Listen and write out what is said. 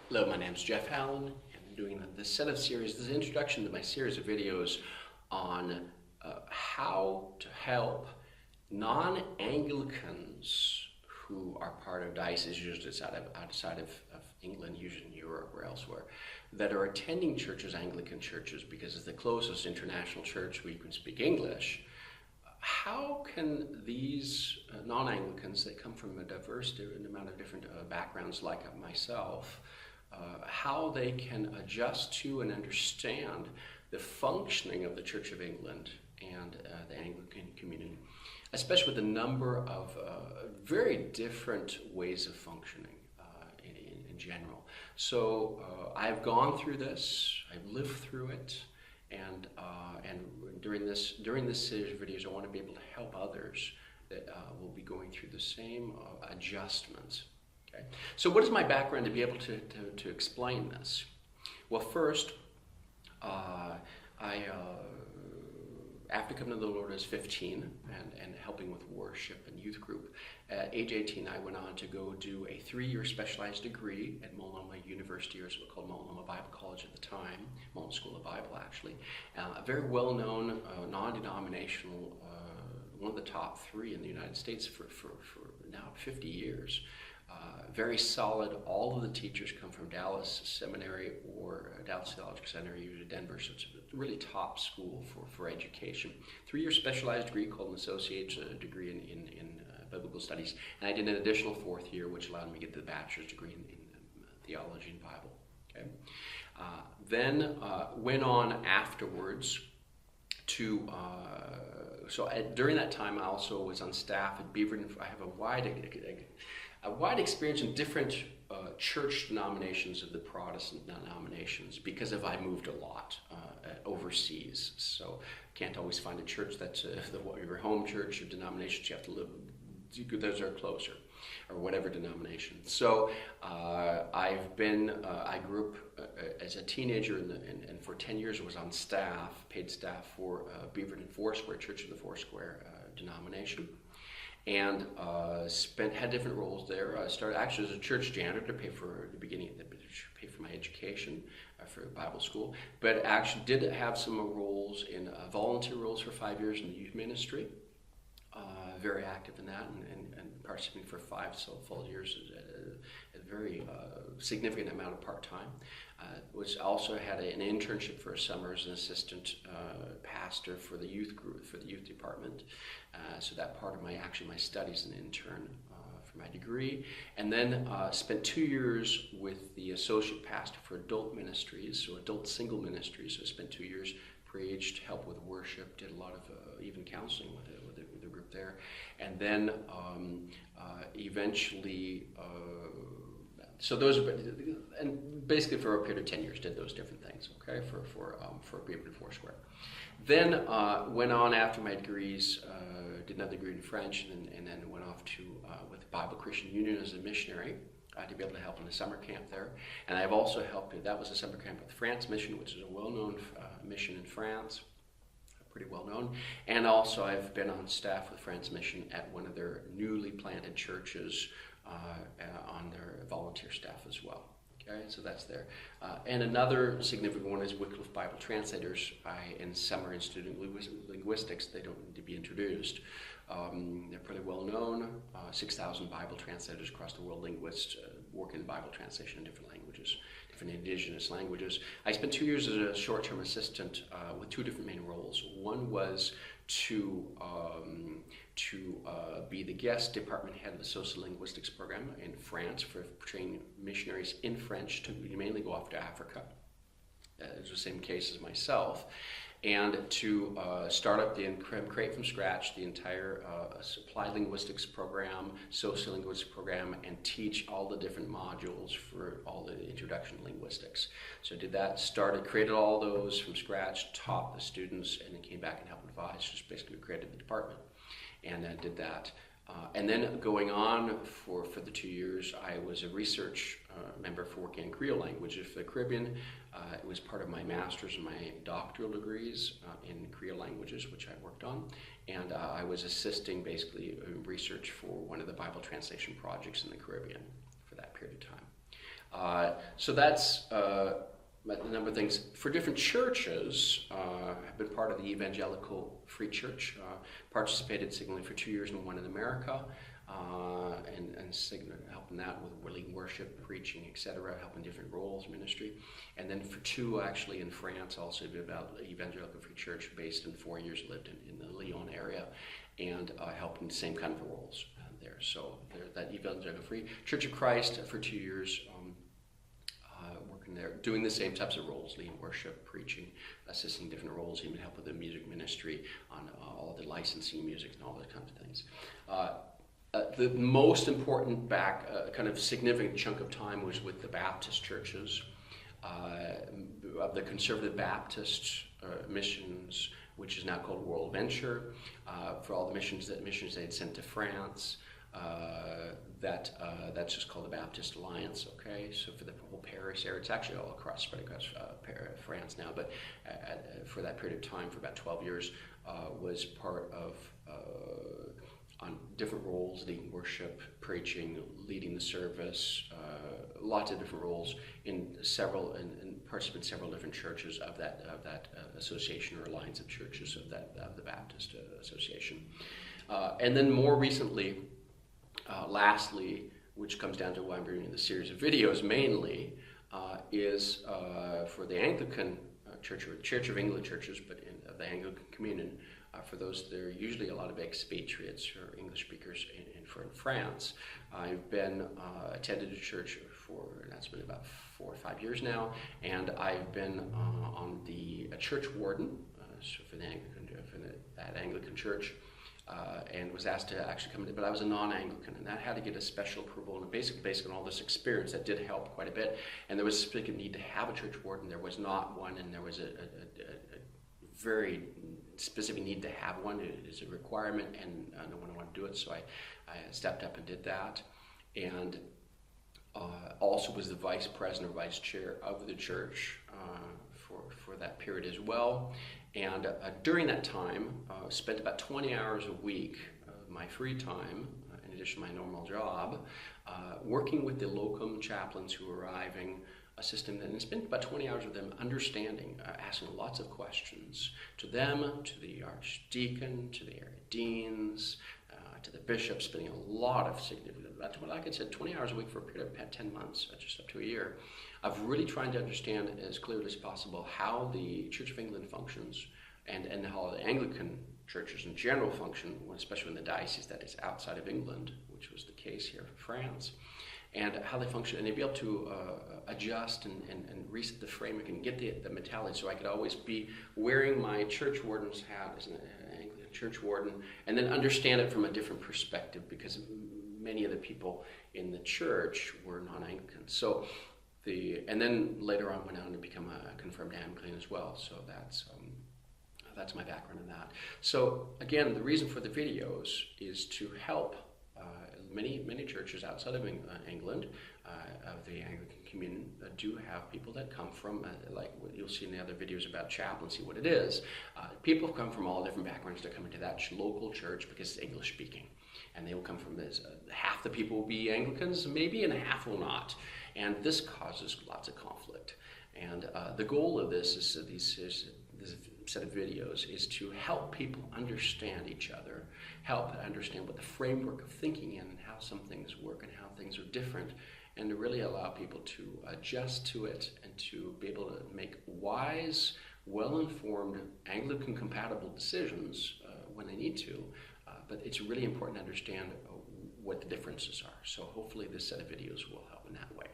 Hello, my name is Jeff Allen, and I'm doing this set of series, this introduction to my series of videos on how to help non-Anglicans who are part of dioceses, usually outside of England, usually in Europe or elsewhere, that are attending churches, Anglican churches, because it's the closest international church where you can speak English. How can these non-Anglicans that come from a diverse amount of different backgrounds like myself, how they can adjust to and understand the functioning of the Church of England and the Anglican community, especially with the number of very different ways of functioning in general. So I've gone through this, I've lived through it, and during this series of videos, I want to be able to help others that will be going through the same adjustments. Okay. So what is my background to be able to explain this? Well, first, after coming to the Lord as 15 and helping with worship and youth group, at age 18 I went on to go do a 3-year specialized degree at Multnomah University, or as it was called Multnomah Bible College at the time, Multnomah School of Bible actually. A very well-known non-denominational, one of the top 3 in the United States for now 50 years. Very solid. All of the teachers come from Dallas Seminary or Dallas Theological Seminary, usually Denver, so it's a really top school for education. 3-year specialized degree called an associate's degree in biblical studies, and I did an additional 4th year, which allowed me to get the bachelor's degree in theology and Bible. Okay. Then went on afterwards to during that time I also was on staff at Beaverton. I have a wide experience in different church denominations of the Protestant denominations because I moved a lot overseas. So can't always find a church that's your home church or denominations. You have to live, those are closer, or whatever denomination. So I grew up as a teenager and for 10 years was on staff, paid staff for Beaverton Foursquare, Church of the Foursquare denomination. And had different roles there. I started actually as a church janitor to pay for my education for Bible school, but actually did have some roles in volunteer roles for 5 years in the youth ministry. Very active in that and participating for 5 full years at a very significant amount of part-time. Was also had an internship for a summer as an assistant pastor for the youth group, for the youth department. So that part of my studies, an intern for my degree, and then spent 2 years with the associate pastor for adult ministries, so adult single ministries. So I spent 2 years, preached, helped with worship, did a lot of even counseling with the group there, and then eventually. So those, and basically for a period of 10 years, did those different things. Okay, for Beaverton Foursquare. Then went on after my degrees, did another degree in French, and then went off to with Bible Christian Union as a missionary to be able to help in a summer camp there. And I've also helped. That was a summer camp with France Mission, which is a well-known mission in France. Pretty well known, and also I've been on staff with France Mission at one of their newly planted churches on their volunteer staff as well. Okay, so that's there. And another significant one is Wycliffe Bible Translators in Summer Institute of Linguistics. They don't need to be introduced. They're pretty well known. 6,000 Bible translators across the world, linguists work in Bible translation in different languages, different indigenous languages. I spent 2 years as a short-term assistant with 2 different main roles. One was to be the guest department head of the sociolinguistics program in France for training missionaries in French to mainly go off to Africa. It was the same case as myself. And to start up and create from scratch the entire applied linguistics program, sociolinguistics program, and teach all the different modules for all the introduction to linguistics. So I did that, created all those from scratch, taught the students, and then came back and helped advise, just basically created the department. And I did that. And then going on for the 2 years, I was a research member for working in Creole languages for the Caribbean. It was part of my master's and my doctoral degrees in Creole languages, which I worked on. And I was assisting basically research for one of the Bible translation projects in the Caribbean for that period of time. So that's a number of things. For different churches, I've been part of the Evangelical Free Church, participated signally for 2 years in one in America, and helping that with leading worship, preaching, etc., helping different roles, ministry. And then for 2 actually in France, also about Evangelical Free Church, based in 4 years, lived in the Lyon area, and helping the same kind of roles there. So that Evangelical Free Church of Christ for 2 years, working there, doing the same types of roles, leading worship, preaching, assisting different roles, even help with the music ministry on all the licensing music and all those kinds of things. The most important kind of significant chunk of time was with the Baptist churches, of the Conservative Baptist missions, which is now called World Venture, for all the missions they had sent to France. That's just called the Baptist Alliance, okay? So for the whole Paris area, it's actually all spread across France now, but for that period of time, for about 12 years, was part of on different roles, leading worship, preaching, leading the service, lots of different roles in several, and participated in several different churches of that association or alliance of churches of the Baptist Association. And then more recently, lastly, which comes down to why I'm bringing the series of videos mainly, is for the Anglican Church, or Church of England churches, but in the Anglican Communion. For those, there are usually a lot of expatriates or English speakers in France. I've been attended a church that's been about 4 or 5 years now, and I've been on the church warden so for the Anglican, that Anglican church. And was asked to actually come in, but I was a non-Anglican, and that had to get a special approval, and based on all this experience, that did help quite a bit. And there was a specific need to have a church warden. There was not one, and there was a very specific need to have one. It is a requirement, and no one wanted to do it, so I stepped up and did that. And also was the vice president or vice chair of the church for that period as well. And during that time, spent about 20 hours a week of my free time, in addition to my normal job, working with the locum chaplains who were arriving, assisting them, and spent about 20 hours with them, understanding, asking lots of questions to them, to the archdeacon, to the area deans, to the bishop, spending a lot of significant, like I said, 20 hours a week for a period of 10 months, just up to a year, of really trying to understand as clearly as possible how the Church of England functions, and how the Anglican churches in general function, especially in the diocese that is outside of England, which was the case here in France, and how they function, and they'd be able to adjust and reset the framework and get the mentality, so I could always be wearing my church warden's hat as an Anglican church warden, and then understand it from a different perspective, because many of the people in the church were non-Anglican. So and then later on went on to become a confirmed Anglican as well. So that's my background in that. So again, the reason for the videos is to help many churches outside of England, of the Anglican Communion, do have people that come from, like what you'll see in the other videos about chaplaincy, what it is. People come from all different backgrounds to come into that local church because it's English speaking. And they will come from this, half the people will be Anglicans, maybe, and half will not. And this causes lots of conflict. And the goal of this this set of videos is to help people understand each other, help understand what the framework of thinking in and how some things work and how things are different, and to really allow people to adjust to it and to be able to make wise, well-informed, Anglican-compatible decisions when they need to. But it's really important to understand what the differences are. So hopefully this set of videos will help in that way.